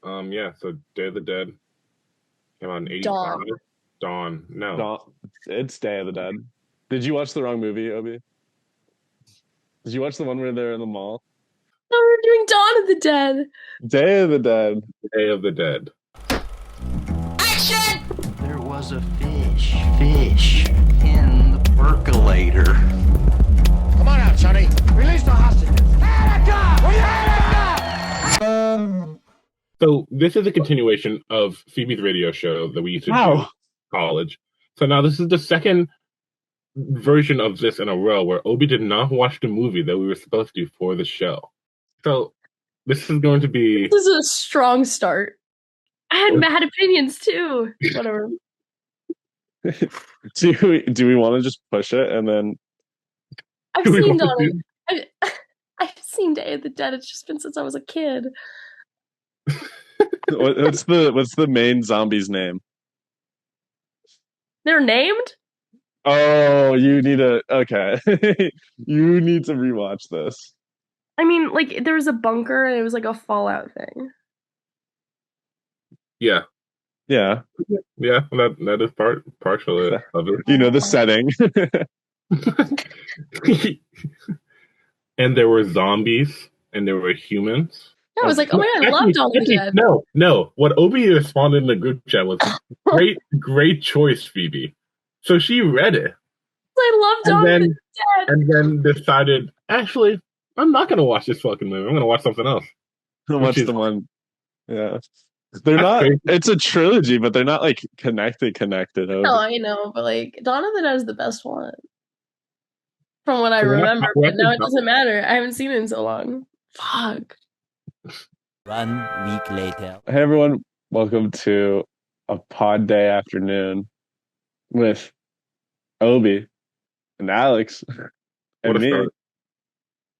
Yeah, so Day of the Dead came out in 85. Dawn. Dawn. No. No, it's Day of the Dead. Did you watch the wrong movie, Obi? Did you watch the one where they're in the mall? No, we're doing Dawn of the Dead. Day of the Dead. Day of the Dead. Action! There was a fish in the percolator. Come on out, Sonny. Release the hostages. So this is a continuation of Phoebe's radio show that we used to do in college. So now this is the second version of this in a row where Obie did not watch the movie that we were supposed to for the show. So this is going to be... This is a strong start. I had mad opinions too. Whatever. Do we want to just push it and then... I've seen Dawn. I've seen Day of the Dead. It's just been since I was a kid. What's the main zombie's name? They're named? Oh, you need okay. You need to rewatch this. I mean, like, there was a bunker and it was like a Fallout thing. Yeah. Yeah. Yeah, that is partially of it. You know the setting. And there were zombies and there were humans. Yeah, I was like, oh my god, I love Dawn of the Dead. No. What Obie responded in the group chat was great choice, Phoebe. So she read it. I love Dawn of the Dead. And then decided, actually, I'm not gonna watch this fucking movie. I'm gonna watch something else. Watch the one. Yeah. They're not crazy. It's a trilogy, but they're not like connected. No, I know, but like Dawn of the Dead is the best one. From what I remember, but now it doesn't matter. I haven't seen it in so long. Fuck. 1 week later. Hey everyone, welcome to a pod day afternoon with Obie and Alex and me. Start.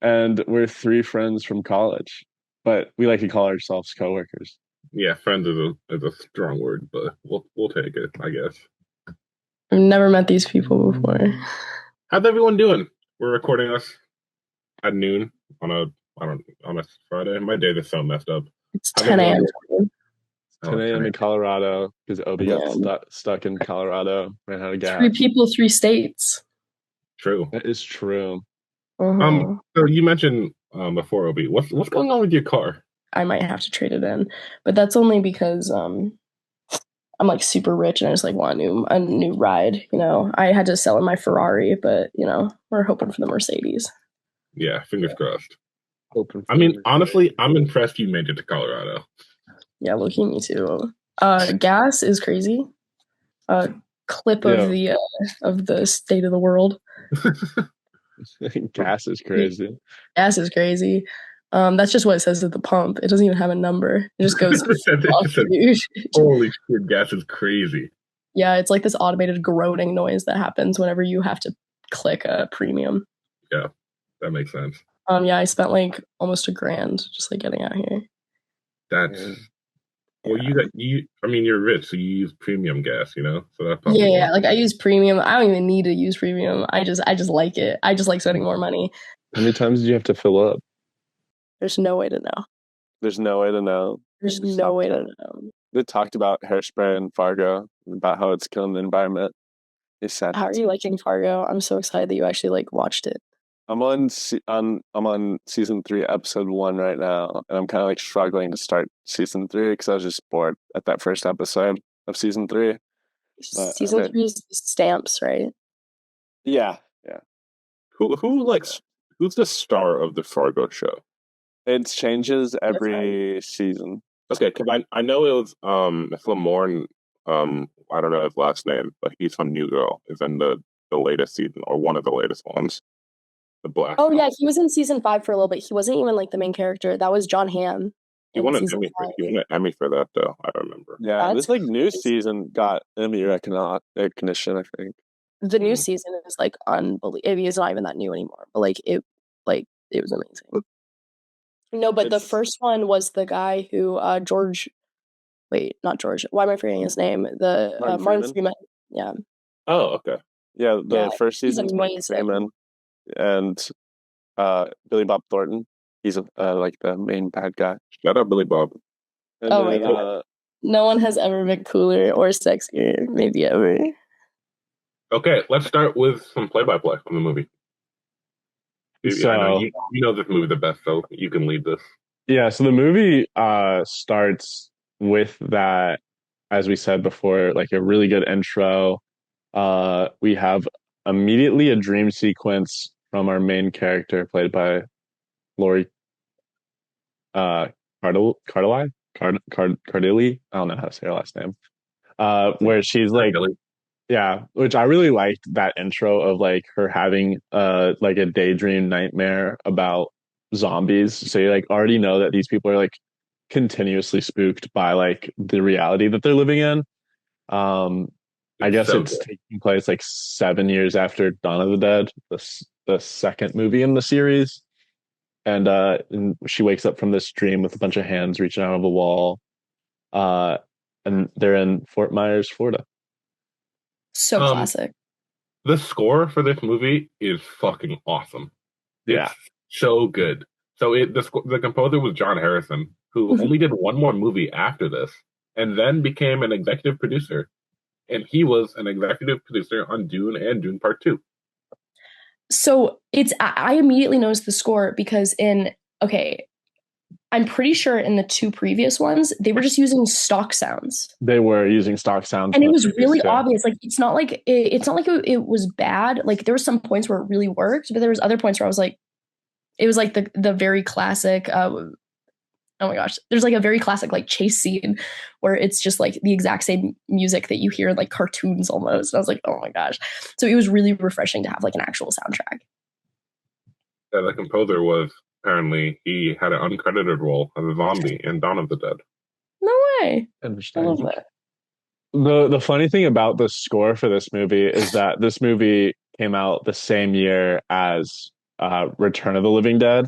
And we're three friends from college, but we like to call ourselves coworkers. Yeah, friends is a strong word, but we'll take it, I guess. I've never met these people before. How's everyone doing? We're recording us at noon on a Friday. My day is so messed up. It's 10 a.m. 10 a.m. in Colorado because Obie got stuck in Colorado, ran out of gas. 3 people, 3 states. True. That is true. Uh-huh. So you mentioned before, Obie, what's going on with your car? I might have to trade it in, but that's only because I'm like super rich and I just like want a new ride. You know, I had to sell in my Ferrari, but you know, we're hoping for the Mercedes. Yeah, fingers crossed. I mean, honestly, I'm impressed you made it to Colorado. Yeah, looking me too. Gas is crazy. Clip of the state of the world. Gas is crazy. Gas is crazy. That's just what it says at the pump. It doesn't even have a number. It just goes. Holy shit, gas is crazy. Yeah, it's like this automated groaning noise that happens whenever you have to click a premium. Yeah, that makes sense. Yeah, I spent like almost $1,000 just like getting out here. That's well, I mean, you're rich, so you use premium gas, you know. So that's yeah, like I use premium. I don't even need to use premium. I just like it. I just like spending more money. How many times did you have to fill up? There's no way to know. There's no way to know. There's no way to know. They talked about hairspray in Fargo, about how it's killing the environment. It's sad. How are you liking Fargo? I'm so excited that you actually like watched it. I'm on season 3, episode 1 right now, and I'm kind of like struggling to start season 3 because I was just bored at that first episode of season 3. Season 3 is Stamps, right? Yeah. Who's the star of the Fargo show? It changes every season. Okay, because I know it was Lamorne. I don't know his last name, but he's from New Girl. Is in the latest season or one of the latest ones. The black. Oh yeah, he was in season 5 for a little bit. He wasn't even like the main character. That was John Hamm. He won an Emmy for that, though. I remember. Yeah, this like new season got Emmy recognition. I think the new season is like unbelievable. It's not even that new anymore, but like it was amazing. No, but the first one was the guy who George. Wait, not George. Why am I forgetting his name? The Martin Freeman. Yeah. Oh, okay. Yeah, first season Martin Freeman and Billy Bob Thornton. He's like the main bad guy. Shout out Billy Bob. And Oh my God. No one has ever been cooler or sexier, maybe ever. Okay, let's start with some play-by-play on the movie. I know you know this movie the best, so you can lead this. Yeah, so the movie starts with that, as we said before, like a really good intro. We have immediately a dream sequence from our main character, played by Lori Cardilli. I don't know how to say her last name. Where she's like, yeah, which I really liked that intro of like her having like a daydream nightmare about zombies. So you like already know that these people are like continuously spooked by like the reality that they're living in. I guess it's taking place like 7 years after Dawn of the Dead, the second movie in the series. And she wakes up from this dream with a bunch of hands reaching out of a wall. And they're in Fort Myers, Florida. So classic. The score for this movie is fucking awesome. Yeah. It's so good. So the composer was John Harrison, who only did one more movie after this, and then became an executive producer. And he was an executive producer on Dune and Dune Part 2. So I immediately noticed the score because I'm pretty sure in the two previous ones, they were just using stock sounds. They were using stock sounds. And it was really obvious. Like, it's not like it was bad. Like, there were some points where it really worked, but there was other points where I was like, it was like the very classic, oh my gosh, there's like a very classic like chase scene where it's just like the exact same music that you hear in like cartoons almost. And I was like, oh my gosh. So it was really refreshing to have like an actual soundtrack. Yeah, the composer was apparently he had an uncredited role as a zombie in Dawn of the Dead. No way. I love that. The funny thing about the score for this movie is that this movie came out the same year as Return of the Living Dead,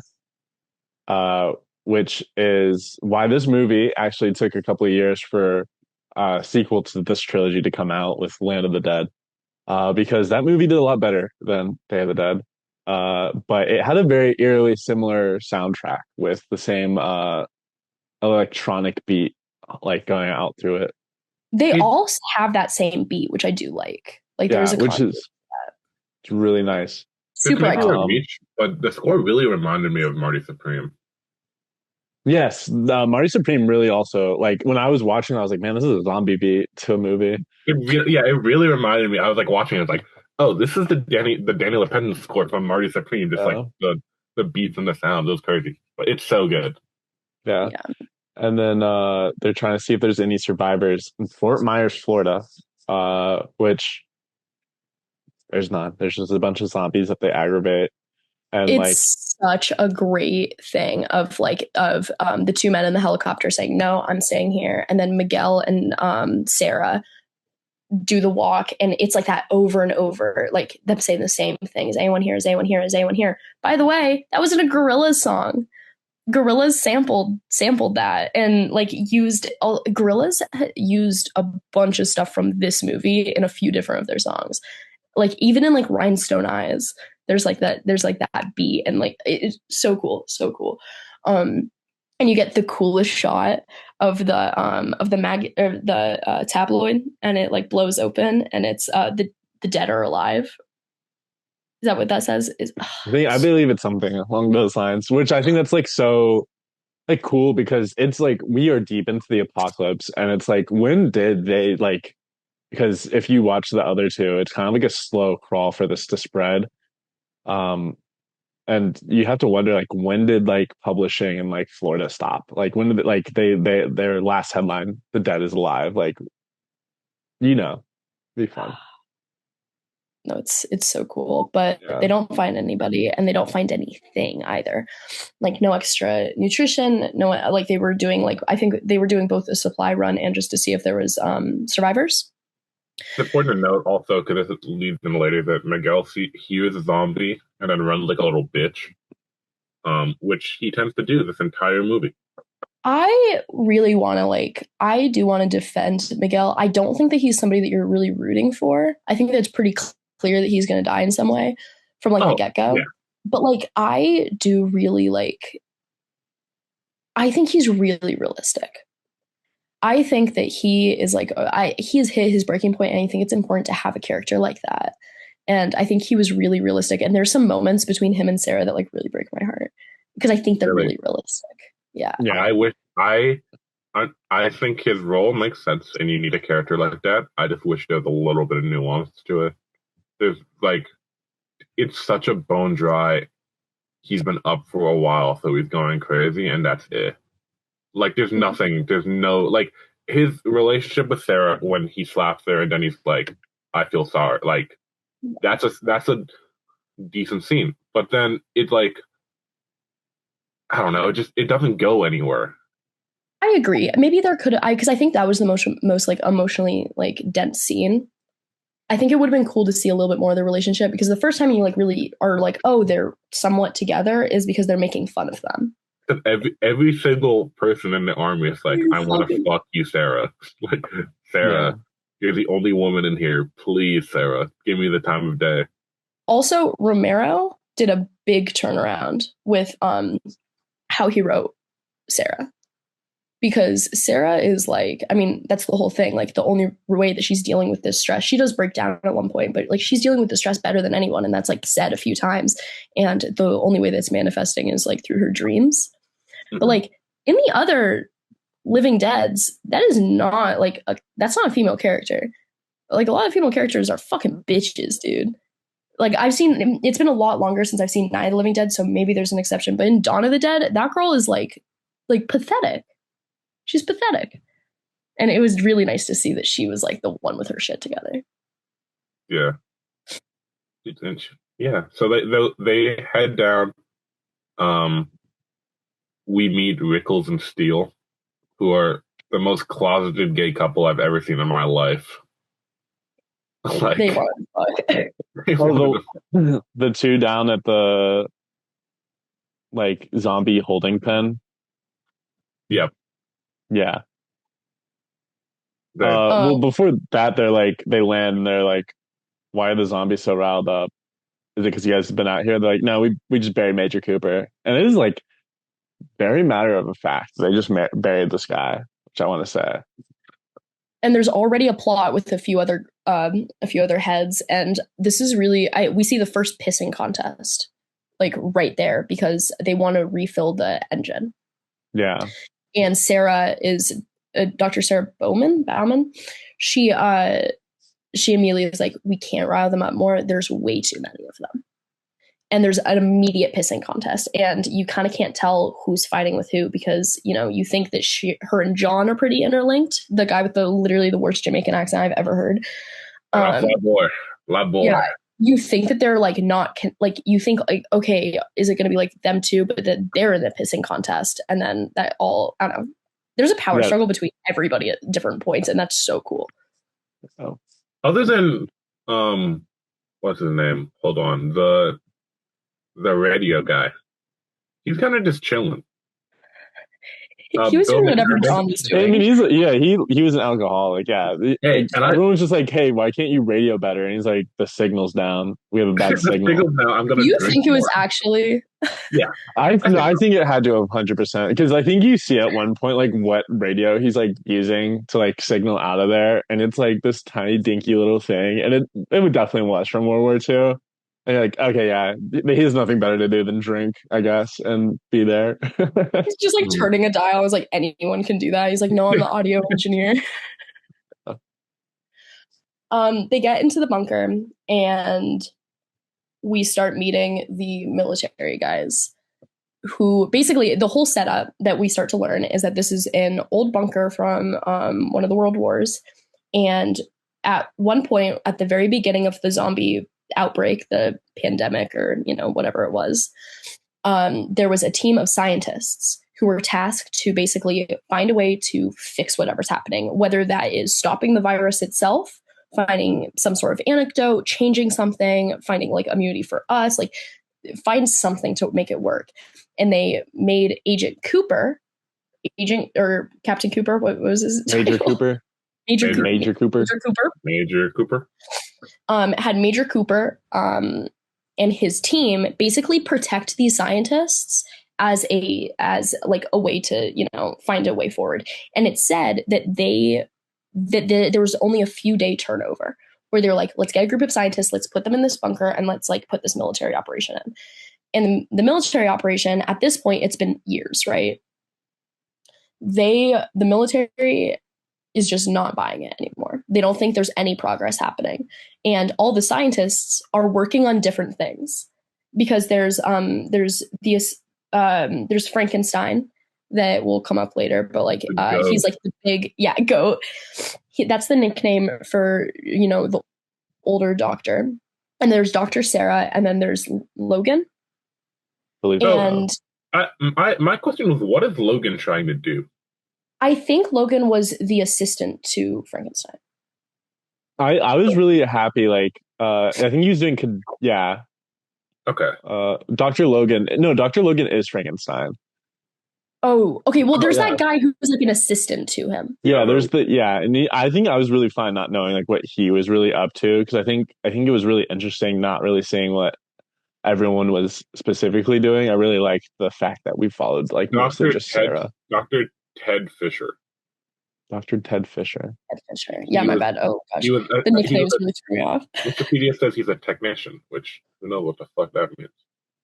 which is why this movie actually took a couple of years for a sequel to this trilogy to come out with Land of the Dead, because that movie did a lot better than Day of the Dead. But it had a very eerily similar soundtrack with the same electronic beat like going out through it. They all have that same beat, which I do like. Like, there's a which is it's really nice. Super iconic. But the score really reminded me of Marty Supreme. Yes, Marty Supreme really also, like, when I was watching, I was like, man, this is a zombie beat to a movie. It really reminded me. I was like watching it, I was like, oh, this is the Danny LePen score from Marty Supreme, just like the beats and the sound. It was crazy, but it's so good. Yeah. And then they're trying to see if there's any survivors in Fort Myers, Florida, which there's not. There's just a bunch of zombies that they aggravate. And it's such a great thing of the two men in the helicopter saying, no, I'm staying here. And then Miguel and Sarah do the walk. And it's like that over and over, like them saying the same thing. Is anyone here? Is anyone here? Is anyone here? By the way, that was in a Gorillaz song. Gorillaz sampled that and like Gorillaz used a bunch of stuff from this movie in a few different of their songs. Like even in like Rhinestone Eyes, there's that beat and like it's so cool. And you get the coolest shot of the tabloid, and it like blows open, and it's the dead are alive. Is that what that says? I believe it's something along those lines, which I think that's like so like cool because it's like we are deep into the apocalypse, and it's like when did they like? Because if you watch the other two, it's kind of like a slow crawl for this to spread. And you have to wonder like when did like publishing in like Florida stop? Like when did like their last headline, "The Dead is Alive"? Like, be fun. No, it's so cool, but they don't find anybody, and they don't find anything either. Like no extra nutrition, no, like they were doing like I think they were doing both a supply run and just to see if there was survivors. It's important to note also, because this leads in later, that Miguel hears a zombie and then runs like a little bitch, which he tends to do this entire movie. I really want to I do want to defend Miguel. I don't think that he's somebody that you're really rooting for. I think that it's pretty clear that he's going to die in some way from the get-go. Yeah. But I do really I think he's really realistic. I think that he is like, he has hit his breaking point, and I think it's important to have a character like that. And I think he was really realistic. And there's some moments between him and Sarah that like really break my heart because I think they're really realistic. Yeah. Yeah, I think his role makes sense, and you need a character like that. I just wish there was a little bit of nuance to it. There's like, it's such a bone dry. He's been up for a while, so he's going crazy, and that's it. Like, there's nothing. There's no like his relationship with Sarah when he slaps her, and then he's like, "I feel sorry." Like, that's a decent scene, but then it's like, I don't know. It doesn't go anywhere. I agree. Maybe there could because I think that was the most like emotionally like dense scene. I think it would have been cool to see a little bit more of their relationship, because the first time you like really are like, oh, they're somewhat together is because they're making fun of them. Every single person in the army is like, I want to fuck you, Sarah. Like, Sarah, you're the only woman in here. Please, Sarah, give me the time of day. Also, Romero did a big turnaround with how he wrote Sarah. Because Sarah is like, I mean, that's the whole thing. Like, the only way that she's dealing with this stress, she does break down at one point, but like she's dealing with the stress better than anyone. And that's like said a few times. And the only way that's manifesting is like through her dreams. Mm-hmm. But like in the other Living Deads, that is not like, that's not a female character. Like, a lot of female characters are fucking bitches, dude. Like, it's been a lot longer since I've seen Night of the Living Dead, so maybe there's an exception. But in Dawn of the Dead, that girl is like pathetic. She's pathetic. And it was really nice to see that she was like the one with her shit together. Yeah. Yeah. So they head down. We meet Rickles and Steele, who are the most closeted gay couple I've ever seen in my life. Like, they want the two down at the like zombie holding pen. Yep. Yeah. Well, before that, they land and they're like, why are the zombies so riled up? Is it because you guys have been out here? They're like, no, we just buried Major Cooper. And it is like very matter of fact. They just buried this guy, which I want to say. And there's already a plot with a few other heads. And this is really, we see the first pissing contest, like right there, because they want to refill the engine. Yeah. And Sarah is Dr. Sarah Bowman. She immediately is like, we can't rile them up more. There's way too many of them. And there's an immediate pissing contest. And you kind of can't tell who's fighting with who, because, you know, you think that her and John are pretty interlinked. The guy with literally the worst Jamaican accent I've ever heard. La boy. Yeah. You think that they're like not like, you think like, okay, is it going to be like them two, but that they're in the pissing contest, and then that all, I don't know. There's a power struggle between everybody at different points, and that's so cool. Oh. Other than what's his name? Hold on, the radio guy. He's kind of just chilling. He was doing whatever John was doing. I mean, he was an alcoholic. Yeah, hey, everyone was just like, "Hey, why can't you radio better?" And he's like, "The signal's down. We have a bad signal." Do you think it was actually? Yeah, I think it had to have 100%, because I think you see at one point like what radio he's like using to like signal out of there, and it's like this tiny dinky little thing, and it would definitely was from World War II. And you're like, okay, yeah, he has nothing better to do than drink, I guess, and be there. He's just like turning a dial. I was like, anyone can do that. He's like, no, I'm the audio engineer. They get into the bunker, and we start meeting the military guys, who basically, the whole setup that we start to learn is that this is an old bunker from one of the world wars. And at one point, at the very beginning of the zombie outbreak, the pandemic, or, you know, whatever it was, there was a team of scientists who were tasked to basically find a way to fix whatever's happening, whether that is stopping the virus itself, finding some sort of antidote, changing something, finding like immunity for us, like find something to make it work. And they made Captain Cooper, what was his Major title? Cooper. Major Cooper. Had Major Cooper and his team basically protect these scientists as like a way to, you know, find a way forward. And it said that there was only a few day turnover where they were like, let's get a group of scientists, let's put them in this bunker, and let's like put this military operation in. And the military operation at this point, it's been years, right? The military is just not buying it anymore. They don't think there's any progress happening. And all the scientists are working on different things because there's Frankenstein that will come up later, but like he's like the big goat. That's the nickname for, you know, the older doctor. And there's Dr. Sarah, and then there's Logan. And my question was, what is Logan trying to do? I think Logan was the assistant to Frankenstein. I was really happy. Like, I think he was doing, Okay. Dr. Logan is Frankenstein. Oh, okay. Well, there's that guy who was like an assistant to him. Yeah, and I think I was really fine not knowing like what he was really up to, because I think it was really interesting not really seeing what everyone was specifically doing. I really liked the fact that we followed like mostly just Sarah. Dr. Ted Fisher. Dr. Ted Fisher. Yeah, my bad. Oh gosh, the nicknames really threw me off. Wikipedia says he's a technician, which I don't know what the fuck that means.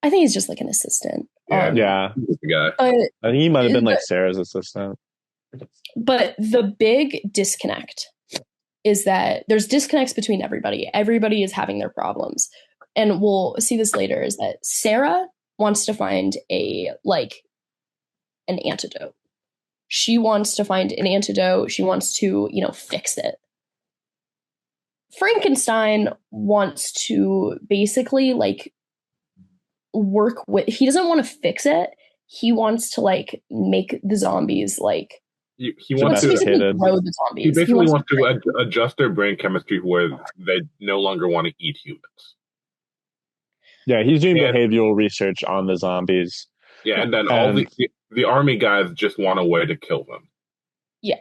I think he's just like an assistant. Yeah. He's the guy. I think he might have been like Sarah's assistant. But the big disconnect is that there's disconnects between everybody. Everybody is having their problems. And we'll see this later, is that Sarah wants to find an antidote. She wants to find an antidote. She wants to, you know, fix it. Frankenstein wants to basically like work with, he doesn't want to fix it. He wants to like make the zombies like, he wants to basically grow the zombies. He basically wants to adjust their brain chemistry where they no longer want to eat humans. Yeah, he's doing behavioral research on the zombies. Yeah, and then all the army guys just want a way to kill them. Yeah.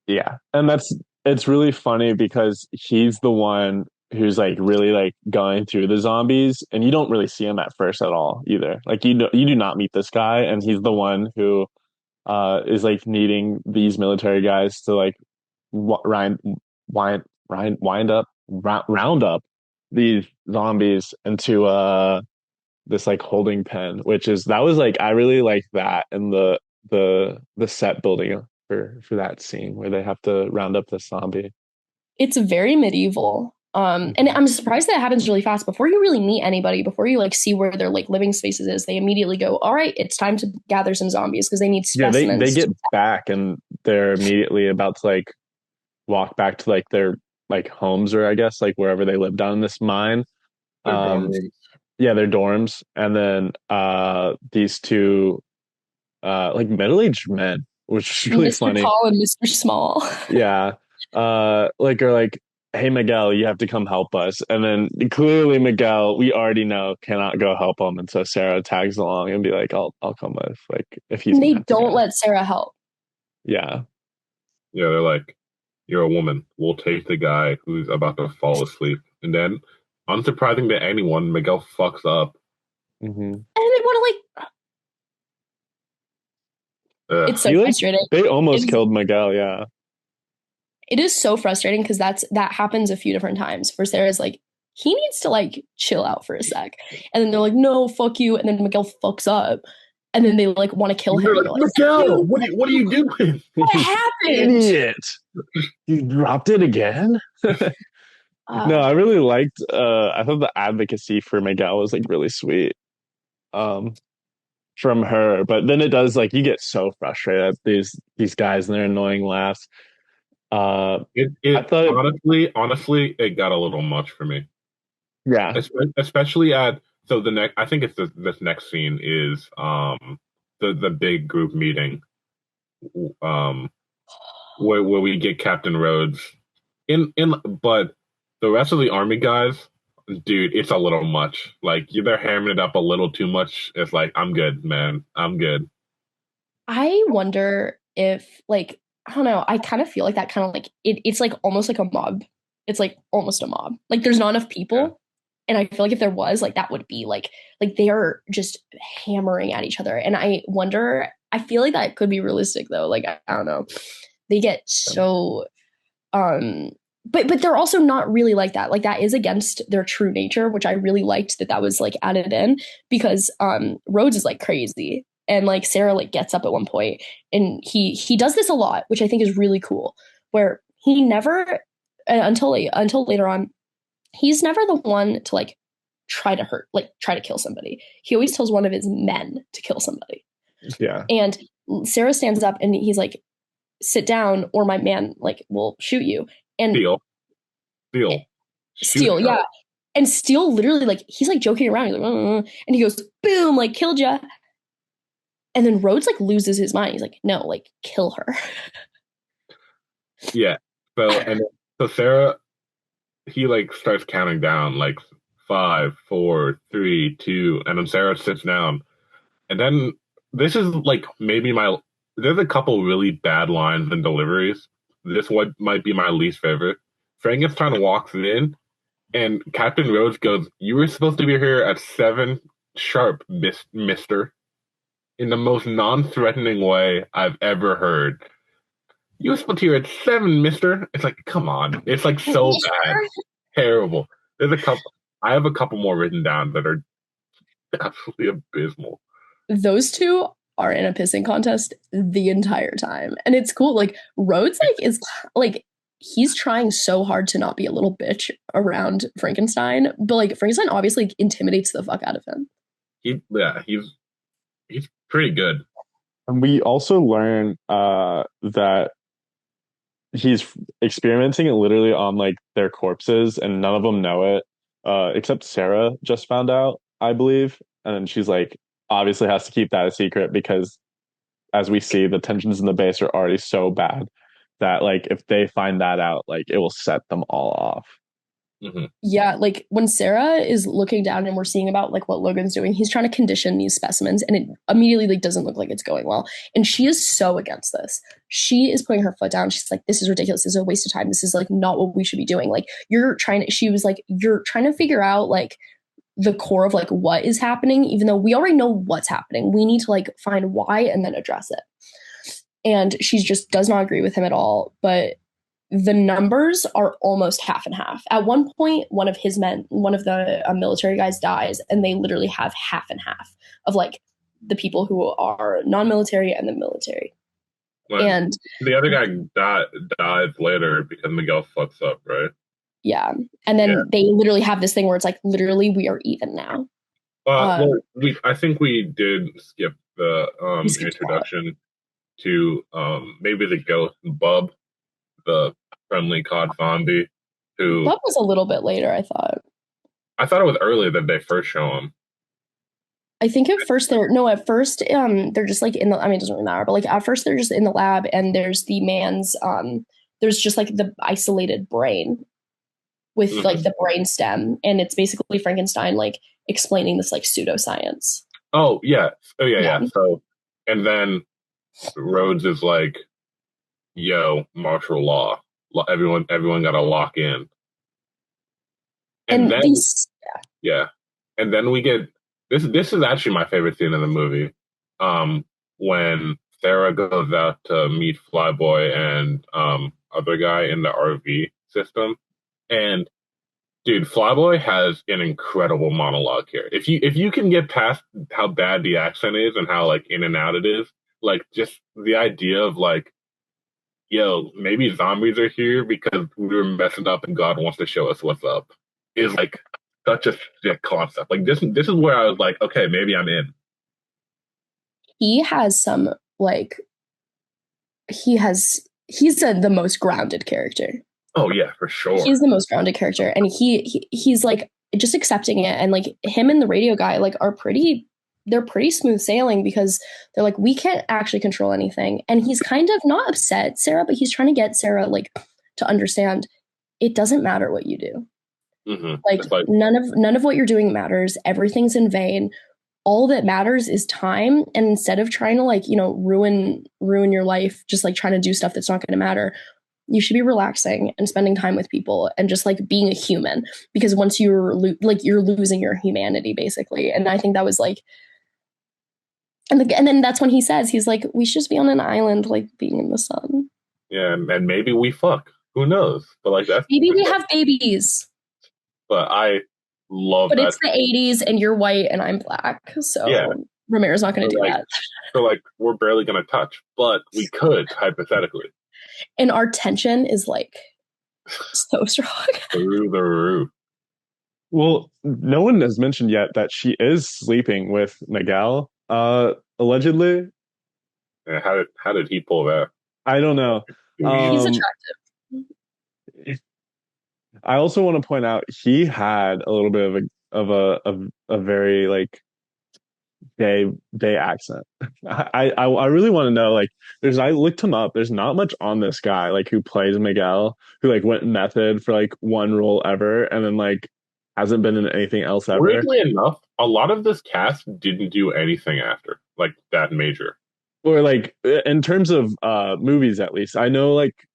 Yeah, and it's really funny because he's the one who's like really like going through the zombies, and you don't really see him at first at all either. Like you do not meet this guy, and he's the one who is like needing these military guys to like round up these zombies into this like holding pen, that was like, I really like that, and the set building for that scene where they have to round up this zombie. It's very medieval. And I'm surprised that happens really fast. Before you really meet anybody, before you like see where their like living spaces is, they immediately go, all right, it's time to gather some zombies because they need specimens. Yeah, they get back and they're immediately about to like walk back to like their like homes, or I guess like wherever they live down in this mine. Their dorms. And then these two like middle-aged men, which is really Mr. funny. Tall and Mr. Small. Yeah. Are like, hey, Miguel, you have to come help us. And then clearly Miguel, we already know, cannot go help him. And so Sarah tags along and be like, I'll come with, like, if he's. And they don't let Sarah help. Yeah. Yeah, they're like, you're a woman. We'll take the guy who's about to fall asleep. And then, unsurprising to anyone, Miguel fucks up. Mm-hmm. And they want to like. It's so frustrating. They almost killed Miguel, yeah. It is so frustrating because that happens a few different times where Sarah's like, he needs to like chill out for a sec. And then they're like, no, fuck you. And then Miguel fucks up. And then they like want to kill him. Like, Miguel, what are you doing? What happened? Idiot. You dropped it again? No, I really liked, I thought the advocacy for Miguel was like really sweet from her. But then it does, like, you get so frustrated at these guys and their annoying laughs. I thought honestly, it got a little much for me. Yeah, especially at I think it's this next scene is the big group meeting, where we get Captain Rhodes but the rest of the army guys, dude, it's a little much. Like they're hammering it up a little too much. It's like, I'm good, man. I'm good. I wonder if like. I don't know. I kind of feel like that kind of like it's like almost like a mob. It's like almost a mob. Like there's not enough people, And I feel like if there was, like, that would be like they are just hammering at each other. And I wonder, I feel like that could be realistic though. Like, I don't know. They get so but they're also not really like that. Like, that is against their true nature, which I really liked that was like added in, because Rhodes is like crazy, and like Sarah like gets up at one point, and he does this a lot, which I think is really cool, where he never until later on, he's never the one to like try to kill somebody. He always tells one of his men to kill somebody. Yeah. And Sarah stands up and he's like, sit down or my man like will shoot you. And Steele, yeah. And Steele literally, like, he's like joking around. He's like, and he goes, boom, like, killed ya. And then Rhodes like loses his mind. He's like, no, like, kill her. Yeah. So Sarah, he like starts counting down like 5, 4, 3, 2, and then Sarah sits down. And then this is like maybe there's a couple really bad lines and deliveries. This one might be my least favorite. Frankenstein walks in, and Captain Rhodes goes, "You were supposed to be here at 7 sharp, mister," in the most non-threatening way I've ever heard. "You were supposed to be here at 7, mister." It's like, come on. It's like so bad. Terrible. I have a couple more written down that are absolutely abysmal. Those two are in a pissing contest the entire time. And it's cool. Like, Rhodes like is like, he's trying so hard to not be a little bitch around Frankenstein, but like Frankenstein obviously intimidates the fuck out of him. He's pretty good. And we also learn that he's experimenting literally on like their corpses, and none of them know it, except Sarah just found out, I believe. And then she's like, obviously has to keep that a secret, because as we see, the tensions in the base are already so bad that like if they find that out, like it will set them all off. Mm-hmm. Yeah, like when Sarah is looking down and we're seeing about like what Logan's doing, he's trying to condition these specimens, and it immediately like doesn't look like it's going well. And she is so against this. She is putting her foot down. She's like, this is ridiculous. This is a waste of time. This is like not what we should be doing. Like, you're trying to figure out like the core of like what is happening, even though we already know what's happening. We need to like find why and then address it. And she just does not agree with him at all. But the numbers are almost half and half. At one point, one of the military guys dies, and they literally have half and half of like the people who are non-military and the military. Well, and the other guy dies later because Miguel fucks up, right? Yeah. And then they literally have this thing where it's like, literally, we are even now. I think we did skip the introduction to maybe the ghost Bub, the friendly cod zombie. Who Bub was a little bit later, I thought. I thought it was earlier that they first show him. I think at first they're just like in the, I mean, it doesn't really matter, but like at first they're just in the lab, and there's the man's there's just like the isolated brain with like the brain stem, and it's basically Frankenstein like explaining this like pseudoscience. Oh yeah. So, and then Rhodes is like, yo, martial law. Everyone got to lock in. And then and then we get this is actually my favorite scene in the movie. When Sarah goes out to meet Flyboy and other guy in the RV system. And dude, Flyboy has an incredible monologue here. If you can get past how bad the accent is and how like in and out it is, like just the idea of like, yo, maybe zombies are here because we were messing up and God wants to show us what's up, is like such a sick concept. Like this is where I was like, okay, maybe I'm in. He has some like he's the most grounded character. Oh yeah, for sure. He's the most grounded character, and he's like just accepting it, and like him and the radio guy like they're pretty smooth sailing, because they're like, we can't actually control anything. And he's kind of not upset Sarah, but he's trying to get Sarah like to understand it doesn't matter what you do. Mm-hmm. Like none of what you're doing matters. Everything's in vain. All that matters is time. And instead of trying to like, ruin your life, just like trying to do stuff that's not going to matter, You should be relaxing and spending time with people and just like being a human, because once you're you're losing your humanity basically. And I think that was like, and then that's when he says, he's like, we should just be on an island, like being in the sun. Yeah, and maybe we fuck. Who knows? But like that's maybe we have babies. But I love but that. It's the 80s and you're white and I'm black. So yeah. Romero's not going to do like, that. So like we're barely going to touch, but we could hypothetically. And our tension is like so strong. Through the roof. Well, no one has mentioned yet that she is sleeping with Miguel, allegedly. Yeah, how did he pull that? I don't know. He's attractive. I also want to point out he had a little bit of a very like gay accent. I really want to know, like, I looked him up. There's not much on this guy like who plays Miguel, who like went method for like one role ever and then like hasn't been in anything else ever. Weirdly enough, a lot of this cast didn't do anything after like that major. Or like in terms of movies, at least I know like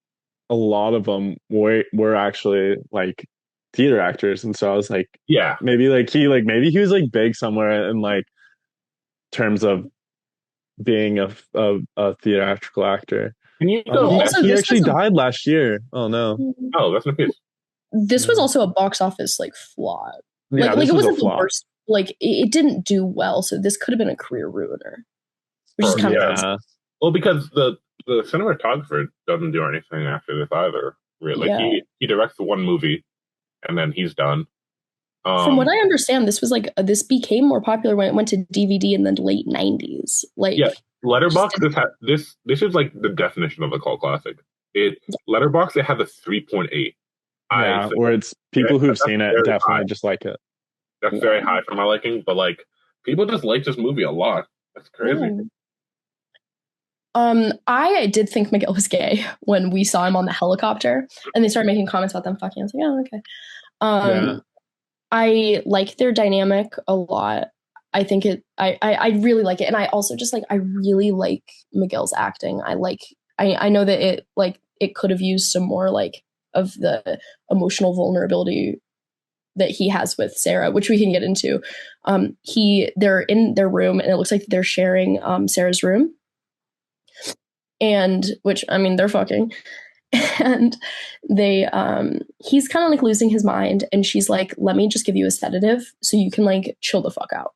a lot of them were actually like theater actors, and so I was like, yeah, maybe maybe he was like big somewhere in like terms of being a theatrical actor. Can you go? He actually died last year. Oh no! Oh, that's no case. This was also a box office like flop. Yeah, like it wasn't the worst. Like it didn't do well, so this could have been a career ruiner. Which is kind of well, because the cinematographer doesn't do anything after this either. Really, he directs one movie, and then he's done. From what I understand, this was like this became more popular when it went to DVD in the late '90s. Like, yeah, Letterboxd. This is like the definition of a cult classic. Letterboxd. It has a 3.8. Yeah, where it's people who've seen it definitely just like it. That's very high for my liking, but like people just like this movie a lot. That's crazy. Yeah. I did think Miguel was gay when we saw him on the helicopter, and they started making comments about them fucking. I was like, oh, okay. I like their dynamic a lot. I think I really like it, and I also just like I really like Miguel's acting. I know that it could have used some more like of the emotional vulnerability that he has with Sarah, which we can get into. They're in their room, and it looks like they're sharing Sarah's room. And which, I mean, they're fucking, and he's kind of like losing his mind, and she's like, let me just give you a sedative so you can like chill the fuck out.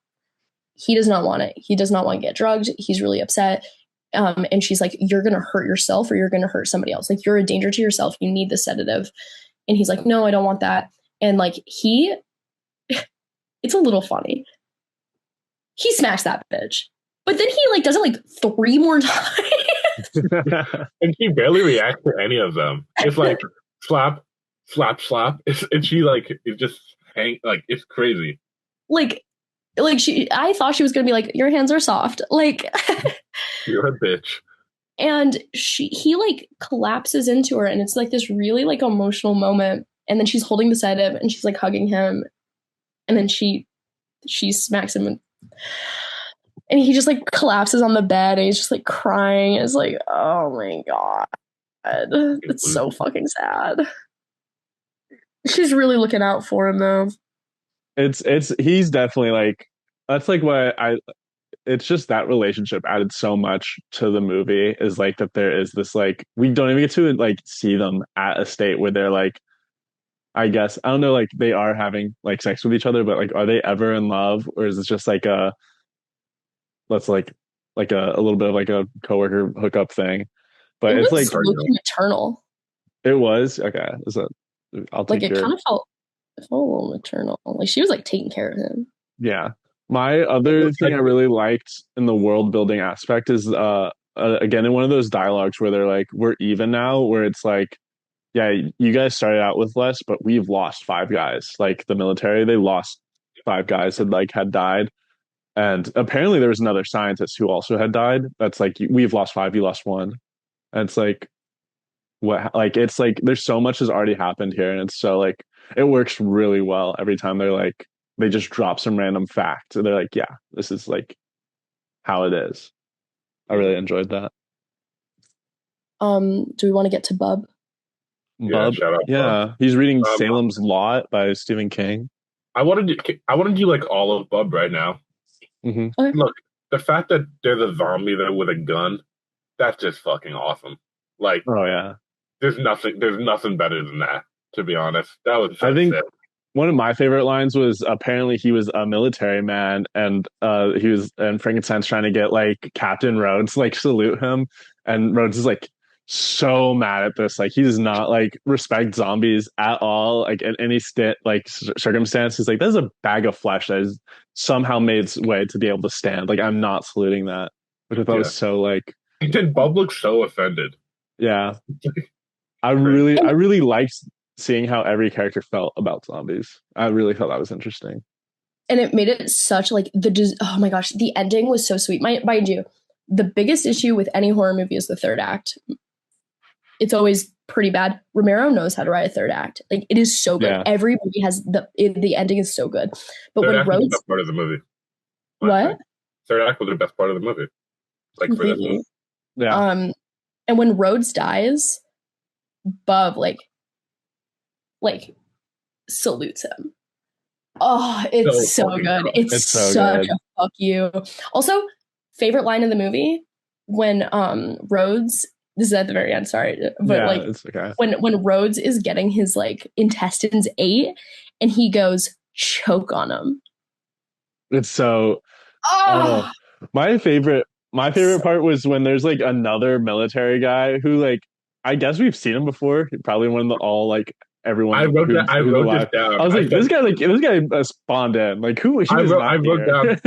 He does not want it. He does not want to get drugged. He's really upset. And she's like, you're going to hurt yourself or you're going to hurt somebody else. Like, you're a danger to yourself. You need the sedative. And he's like, no, I don't want that. And like, it's a little funny. He smacks that bitch, but then he like does it like 3 more times. And she barely reacts to any of them. It's like slap, slap, slap. And she like it just like it's crazy. Like I thought she was gonna be like, your hands are soft. Like you're a bitch. And he like collapses into her, and it's like this really like emotional moment. And then she's holding the sedative and she's like hugging him, and then she smacks him. And he just like collapses on the bed and he's just like crying. It's like, oh my God. It's so fucking sad. She's really looking out for him though. He's definitely like, that's like what it's just that relationship added so much to the movie, is like that there is this like, we don't even get to like see them at a state where they're like, I guess, I don't know, like they are having like sex with each other, but like, are they ever in love? Or is it just like let's like a little bit of like a coworker hookup thing? But it's like maternal. It was okay. I'll take like it kind of felt a little maternal. Like she was like taking care of him. Yeah. My other thing I really liked in the world building aspect is again in one of those dialogues where they're like, we're even now, where it's like, yeah, you guys started out with less, but we've lost 5 guys. Like the military, they lost 5 guys that had died. And apparently there was another scientist who also had died. That's like, we've lost 5, you lost 1. And it's like, what? Like, it's like, there's so much has already happened here. And it's so like, it works really well every time they're like, they just drop some random fact. And they're like, yeah, this is like how it is. I really enjoyed that. Do we want to get to Bub? Bub. Shout out. Yeah, he's reading Um, Salem's Lot by Stephen King. I want to do like all of Bub right now. Mm-hmm. Okay. Look, the fact that there's a zombie there with a gun, that's just fucking awesome. Like, Oh yeah, there's nothing better than that. To be honest, that was I so think sick. one of my favorite lines was apparently he was a military man, and Frankenstein's trying to get like Captain Rhodes like salute him, and Rhodes is like so mad at this. Like he does not like respect zombies at all. Like in any circumstance, he's like, "There's a bag of flesh that has somehow made its way to be able to stand. Like I'm not saluting that," which I thought was so like, And then Bub looks so offended. yeah. I really liked seeing how every character felt about zombies. I really thought that was interesting. And it made it such like oh my gosh, the ending was so sweet. Mind you, the biggest issue with any horror movie is the third act. It's always pretty bad. Romero knows how to write a third act. Like it is so good. Yeah. Every movie has the ending is so good. But Third when act was the Rhodes, best part of the movie. what? Third act was the best part of the movie. Like for this movie. Yeah. And when Rhodes dies, Bub like salutes him. Oh, it's so good. Good. It's so such good. a fuck you. Also, favorite line in the movie when Rhodes, this is at the very end, sorry, but yeah, like it's okay. when Rhodes is getting his like intestines ate and he goes choke on him. It's so Oh, my favorite part was when there's like another military guy who like I guess we've seen him before. Probably one of the all like everyone. I wrote this down. I was like, this guy spawned in. Like who? I wrote down.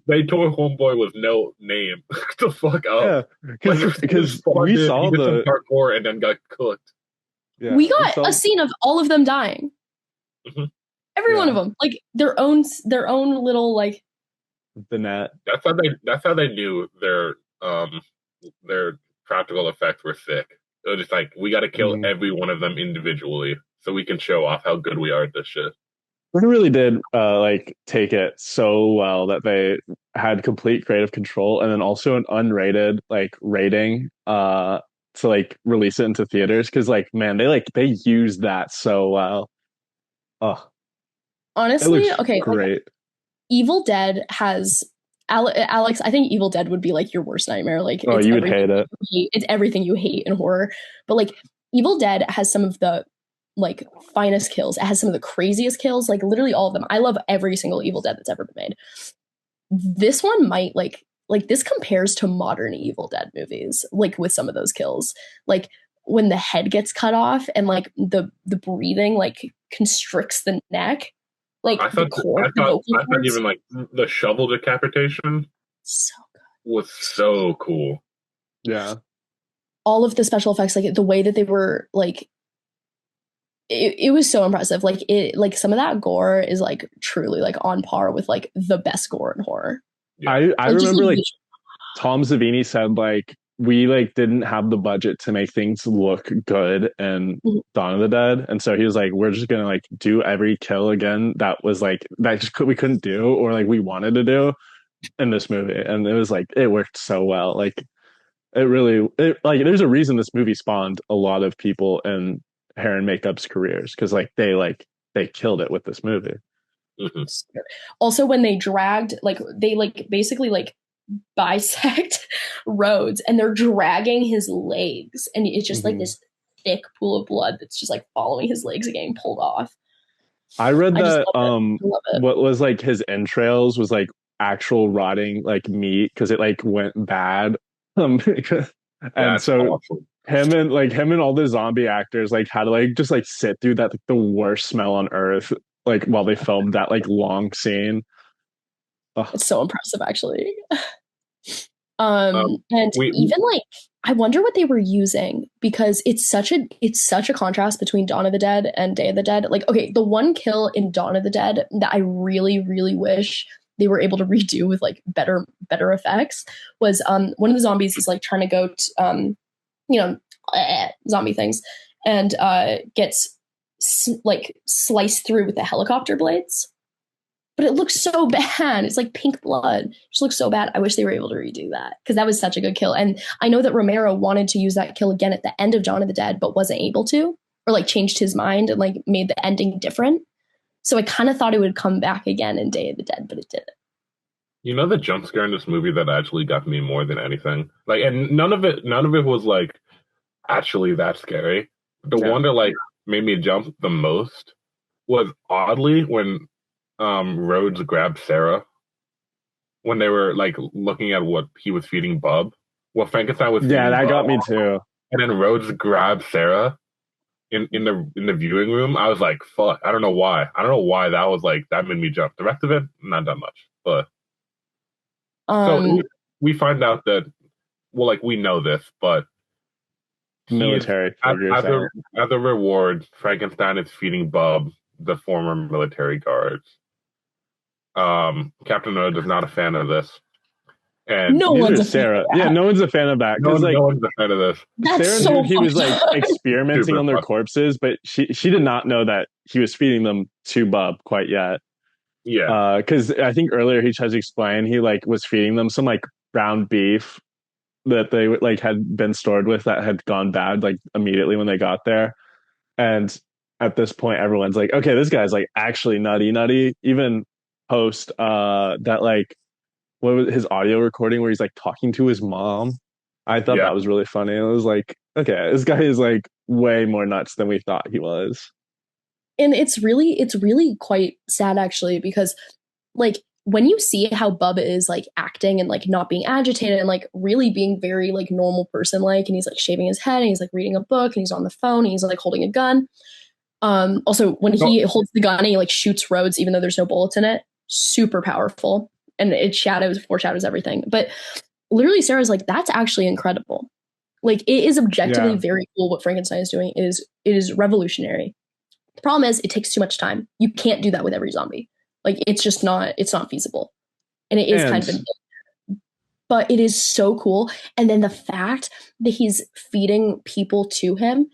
They tore Homeboy with no name. The fuck up. Yeah, because we saw the parkour and then got cooked. Yeah, we got a scene of all of them dying. Mm-hmm. Every one of them, like their own little like. The net. That's how they knew their practical effects were sick. It was just like we got to kill every one of them individually so we can show off how good we are at this shit. They really did like take it so well that they had complete creative control and then also an unrated like rating to like release it into theaters because like man they used that so well. Oh, honestly, okay, great. Like, Evil Dead has Alex. I think Evil Dead would be like your worst nightmare. Like, oh, you would hate it. It's everything you hate in horror. But like, Evil Dead has some of the like finest kills. It has some of the craziest kills. Like literally all of them. I love every single Evil Dead that's ever been made. This one might like this compares to modern Evil Dead movies. Like with some of those kills, like when the head gets cut off and like the breathing like constricts the neck. Like I thought even like the shovel decapitation was so cool. Yeah. All of the special effects, like the way that they were like it was so impressive. Like it like some of that gore is like truly like on par with like the best gore in horror. Yeah. I remember like Tom Savini said like we like didn't have the budget to make things look good in Dawn of the Dead, and so he was like, "We're just gonna like do every kill again that was like that we couldn't do or like we wanted to do in this movie," and it was like it worked so well. Like it really like there's a reason this movie spawned a lot of people in hair and makeup's careers because like they killed it with this movie. Mm-hmm. Also, when they dragged they basically like bisect Rhodes and they're dragging his legs and it's just like this thick pool of blood that's just like following his legs and getting pulled off. I read that what was like his entrails was like actual rotting like meat because it like went bad and so awesome. him and all the zombie actors like had to like just like sit through that like the worst smell on earth like while they filmed that like long scene. It's so impressive actually. Even like I wonder what they were using because it's such a contrast between Dawn of the Dead and Day of the Dead. Like, okay, the one kill in Dawn of the Dead that I really, really wish they were able to redo with like better effects was one of the zombies is like trying to go to, zombie things and gets like sliced through with the helicopter blades. But it looks so bad. It's like pink blood. It just looks so bad. I wish they were able to redo that because that was such a good kill. And I know that Romero wanted to use that kill again at the end of Dawn of the Dead, but wasn't able to. or like changed his mind and like made the ending different. So I kind of thought it would come back again in Day of the Dead, but it didn't. You know the jump scare in this movie that actually got me more than anything? Like, and none of it was like actually that scary. The one that like made me jump the most was oddly when Rhodes grabbed Sarah when they were like looking at what he was feeding Bub. Well, Frankenstein was feeding that Bub, got me too. and then Rhodes grabbed Sarah in the viewing room. I was like, fuck. I don't know why. I don't know why that was like that made me jump. The rest of it, not that much. But so we find out that like we know this, but military as a reward, Frankenstein is feeding Bub, the former military guards. Captain Rhodes is not a fan of this. And no one's a Sarah. Fan of that. No one's a fan of that. No one's a fan of this. That's Sarah so knew he was like experimenting on their corpses, but she did not know that he was feeding them to Bub quite yet. Yeah. Because I think earlier he tried to explain he like was feeding them some like ground beef that they like had been stored with that had gone bad like immediately when they got there. And at this point, everyone's like, okay, this guy's like actually nutty. Even post that like what was his audio recording where he's like talking to his mom. I thought that was really funny. It was like, okay, this guy is like way more nuts than we thought he was. And it's really quite sad actually, because like when you see how Bubba is like acting and like not being agitated and like really being very like normal person like, and he's like shaving his head and he's like reading a book and he's on the phone and he's like holding a gun. Also when he holds the gun and he like shoots Rhodes even though there's no bullets in it, super powerful, and it foreshadows everything. But literally Sarah's like, that's actually incredible. Like it is objectively very cool what Frankenstein is doing. It is revolutionary. The problem is it takes too much time. You can't do that with every zombie. Like it's not feasible. And it is kind of, but it is so cool. And then the fact that he's feeding people to him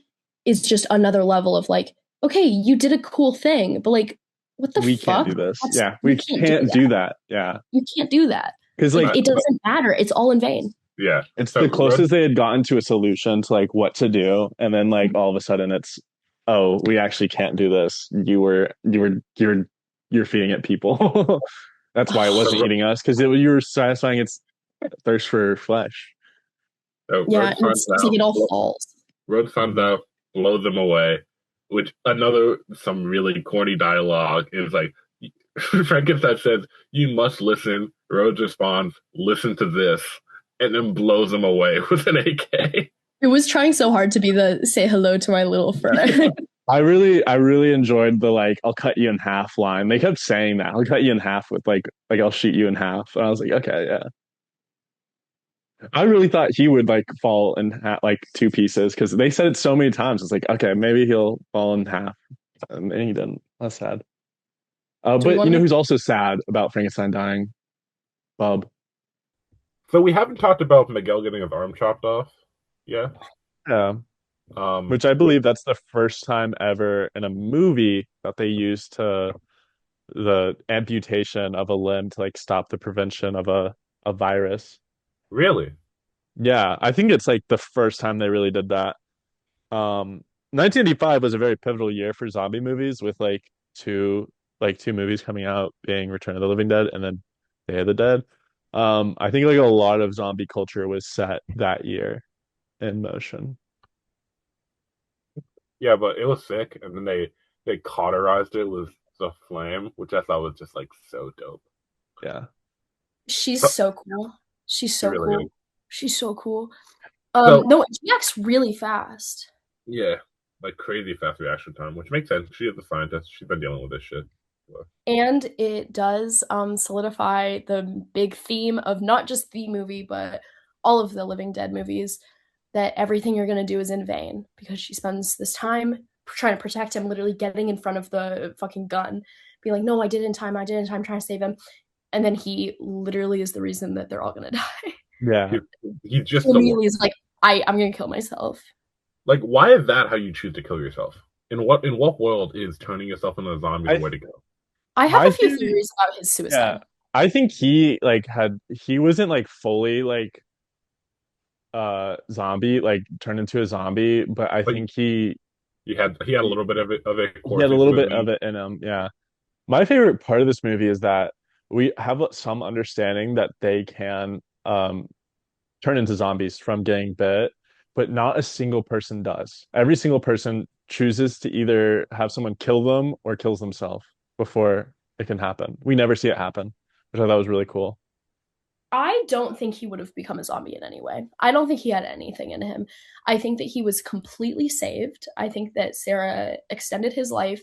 is just another level of like, okay, you did a cool thing, but like, what the we fuck? Can't do this. We can't do that. Yeah. You can't do that. Because like it doesn't matter. It's all in vain. Yeah. It's the closest they had gotten to a solution to like what to do. And then like all of a sudden it's, oh, we actually can't do this. You're feeding it people. That's why it wasn't eating us, because you were satisfying its thirst for flesh. So yeah, it's like it all falls. Rhodes finds out, blows them away, which some really corny dialogue is like, Frankenstein says, "You must listen." Rhodes responds, "Listen to this," and then blows them away with an AK. It was trying so hard to be the say hello to my little friend. I really enjoyed the like I'll cut you in half line. They kept saying that I'll cut you in half with like I'll shoot you in half. And I was like, okay, yeah. I really thought he would like fall in like two pieces because they said it so many times. It's like, okay, maybe he'll fall in half, and he didn't. That's sad. But you know who's also sad about Frankenstein dying? Bub. So we haven't talked about Miguel getting his arm chopped off. Yeah. Which I believe that's the first time ever in a movie that they used the amputation of a limb to like stop the prevention of a virus. Really? Yeah, I think it's like the first time they really did that. 1985 was a very pivotal year for zombie movies with two movies coming out being Return of the Living Dead and then Day of the Dead. I think like a lot of zombie culture was set that year in motion. Yeah, but it was sick, and then they cauterized it with the flame, which I thought was just like so dope. Yeah, she's so cool. She's so really cool. Is. She's so cool. No, she acts really fast. Yeah, like crazy fast reaction time, which makes sense. She is a scientist. She's been dealing with this shit. And it does solidify the big theme of not just the movie, but all of the Living Dead movies, that everything you're going to do is in vain, because she spends this time trying to protect him, literally getting in front of the fucking gun, being like, no, I did it in time, trying to save him. And then he literally is the reason that they're all going to die. Yeah. He's just immediately is like, I'm going to kill myself. Like, why is that how you choose to kill yourself? In what world is turning yourself into a zombie the way to go? I have a few theories about his suicide. Yeah, I think he wasn't like fully like zombie, like turned into a zombie, but I think he He had a little bit of it, of He course, had a in little the bit movie. of it in him. Yeah. My favorite part of this movie is that we have some understanding that they can turn into zombies from getting bit, but not a single person does. Every single person chooses to either have someone kill them or kills themselves before it can happen. We never see it happen, which I thought was really cool. I don't think he would have become a zombie in any way. I don't think he had anything in him. I think that he was completely saved. I think that Sarah extended his life,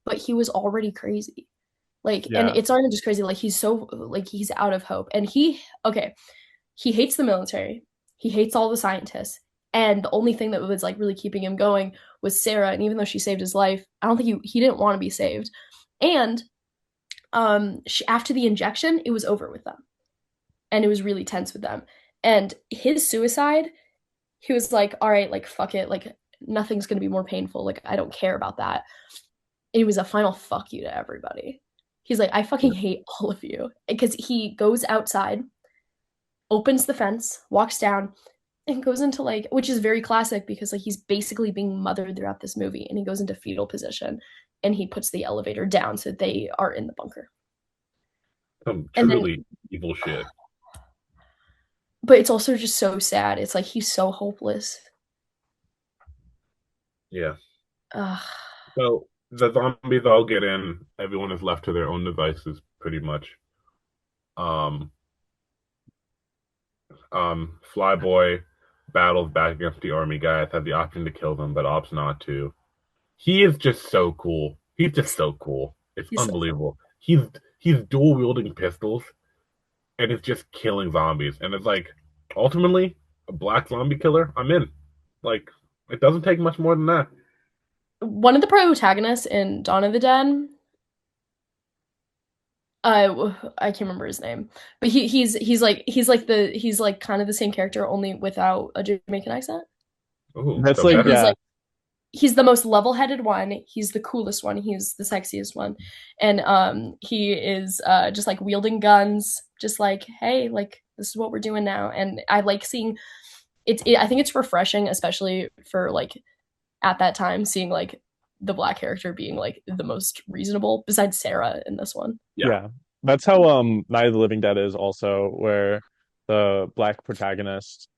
but he was already crazy. Like, and Yeah. it's not even just crazy, like he's so like he's out of hope. And he hates the military. He hates all the scientists. And the only thing that was like really keeping him going was Sarah. And even though she saved his life, I don't think he didn't want to be saved. And after the injection, it was over with them, and it was really tense with them. And his suicide, he was like, all right, like fuck it, like nothing's gonna be more painful. Like I don't care about that. It was a final fuck you to everybody. He's like, I fucking hate all of you, because he goes outside, opens the fence, walks down, and goes into like, which is very classic because like he's basically being mothered throughout this movie, and he goes into fetal position, and he puts the elevator down so they are in the bunker. Some And then, truly evil shit. but it's also just so sad. It's like he's so hopeless. Yeah. Ugh. So the zombies all get in. Everyone is left to their own devices, pretty much. Um, Flyboy battles back against the army guys, has the option to kill them, but opts not to. He is just so cool. He's just so cool. It's He's so unbelievable. He's dual wielding pistols and it's just killing zombies. And it's like ultimately a black zombie killer. I'm in. Like it doesn't take much more than that. one of the protagonists in Dawn of the Dead. I can't remember his name, but he's like kind of the same character, only without a Jamaican accent. Ooh, That's so like, And better. he's yeah, like he's the most level-headed one. He's the coolest one. He's the sexiest one, and he is just like wielding guns, just like hey, like this is what we're doing now. And I like seeing I think it's refreshing, especially for like at that time, seeing like the black character being like the most reasonable besides Sarah in this one. Yeah. yeah. That's how Night of the Living Dead is also, where the black protagonist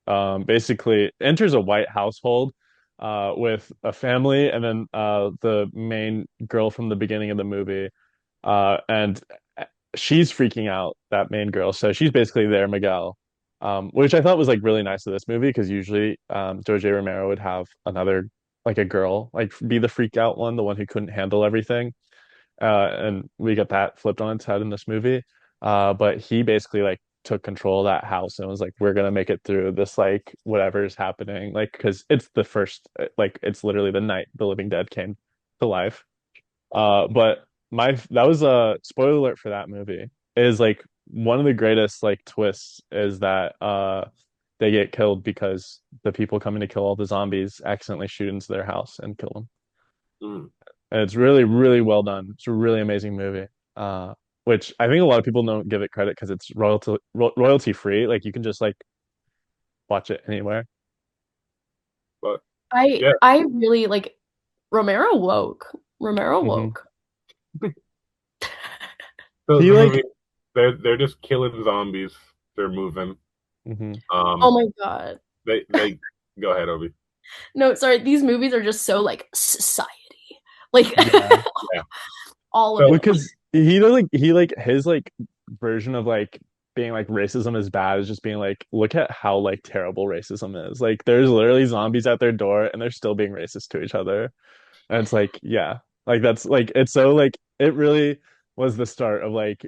basically enters a white household with a family, and then the main girl from the beginning of the movie, and she's freaking out, that main girl. So she's basically their Miguel, which I thought was like really nice of this movie, because usually George A. Romero would have another, like a girl, like be the freak out one, the one who couldn't handle everything. And we get that flipped on its head in this movie. But he basically like took control of that house and was like, we're gonna make it through this, like whatever's happening, like because it's the first, like it's literally the night the living dead came to life. But my that was a spoiler alert for that movie, is like one of the greatest like twists is that they get killed because the people coming to kill all the zombies accidentally shoot into their house and kill them. Mm. And it's really, really well done. It's a really amazing movie. Which I think a lot of people don't give it credit because it's royalty free. Like you can just like watch it anywhere. But I yeah. I really like Romero woke. Romero Hmm. woke. So He the like, movie they're just killing zombies. They're moving. hmm Oh my god. They go ahead, Obi. No, sorry, these movies are just so like society. Like yeah. Yeah. all of So it. Because he like his like version of like being like racism is bad is just being like, look at how like terrible racism is. Like there's literally zombies at their door and they're still being racist to each other. And it's like, yeah, like that's like, it's so like it really was the start of like,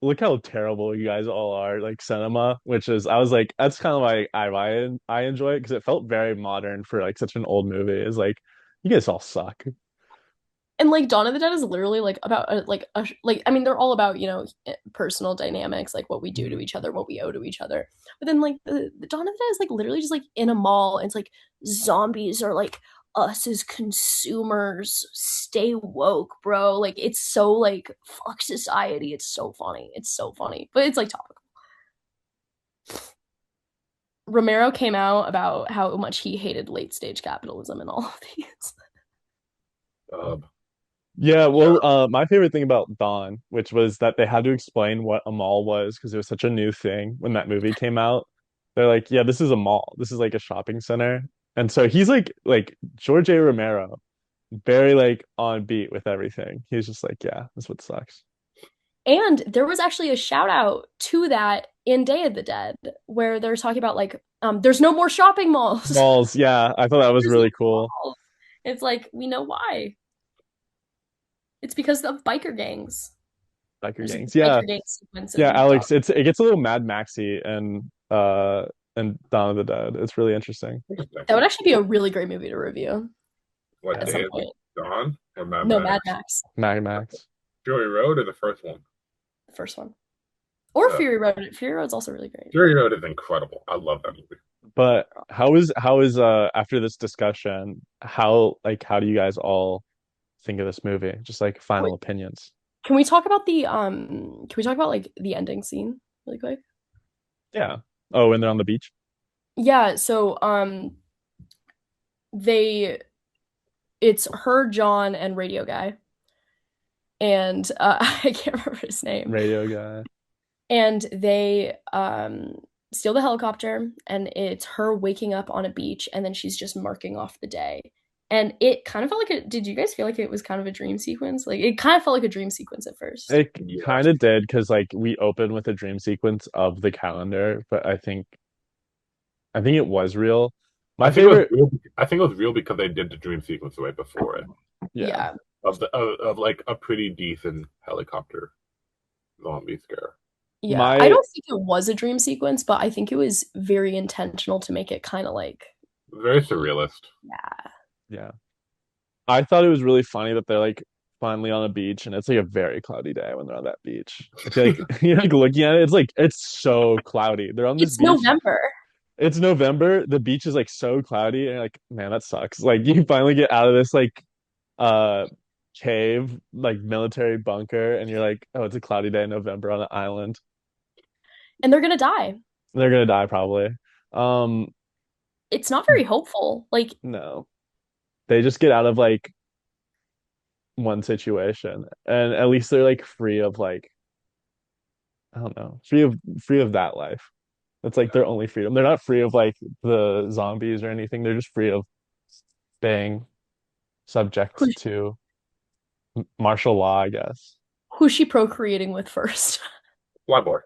look how terrible you guys all are, like cinema, which is, I was like, that's kind of why I enjoy it, because it felt very modern for like such an old movie. It's like, you guys all suck. And like Dawn of the Dead is literally like about like I mean they're all about personal dynamics, like what we do to each other, what we owe to each other. But then like the Dawn of the Dead is like literally just like in a mall, and it's like zombies are like us as consumers. Stay woke, bro. Like it's so like fuck society. It's so funny. It's so funny, but it's like topical. Romero came out about how much he hated late stage capitalism and all of these. Yeah, well, my favorite thing about Dawn, which was that they had to explain what a mall was because it was such a new thing when that movie came out. They're like, yeah, this is a mall. This is like a shopping center. And so he's like George A. Romero, very like on beat with everything. He's just like, yeah, that's what sucks. And there was actually a shout out to that in Day of the Dead where they're talking about like there's no more shopping malls. Malls, yeah, I thought that was There's no really cool. malls. It's like we know why. It's because of biker gangs. Biker There's a gangs, yeah, biker gang sequence yeah, in Dog. Alex. It gets a little Mad Maxy and Dawn of the Dead. It's really interesting. That would actually be a really great movie to review What, at some point. Dawn or Mad No, Max? Mad Max, Mad Max. Fury Road or the first one? the first one, or Yeah. Fury Road. Fury Road's also really great. Fury Road is incredible. I love that movie. But how is after this discussion, how do you guys all think of this movie? Just like final opinions. Can we talk about the Can we talk about like the ending scene really quick? Yeah. Oh, when they're on the beach? Yeah. So they it's her, John, and Radio Guy, and I can't remember his name. Radio guy. And they steal the helicopter, and it's her waking up on a beach, and then she's just marking off the day. And it kind of felt like did you guys feel like it was kind of a dream sequence? Like it kind of felt like a dream sequence at first. It kind of did because like we opened with a dream sequence of the calendar, but I think it was real. My favorite, I think it was real because they did the dream sequence right before it. yeah. Of like a pretty decent helicopter zombie scare. Yeah, I don't think it was a dream sequence, but I think it was very intentional to make it kind of like very surrealist. Yeah. I thought it was really funny that they're like finally on a beach and it's like a very cloudy day when they're on that beach. I feel like you're like looking at it, it's so cloudy. They're on this It's beach. November. It's November. The beach is like so cloudy, and you're like, man, that sucks. Like you finally get out of this like cave, like military bunker, and you're like, oh, it's a cloudy day in November on an island. And they're gonna die. They're gonna die probably. It's not very hopeful. Like No. They just get out of like one situation, and at least they're like free of like I don't know, free of that life. That's like their only freedom. They're not free of like the zombies or anything. They're just free of being subject to martial law, I guess. who's she procreating with first? Fly boy.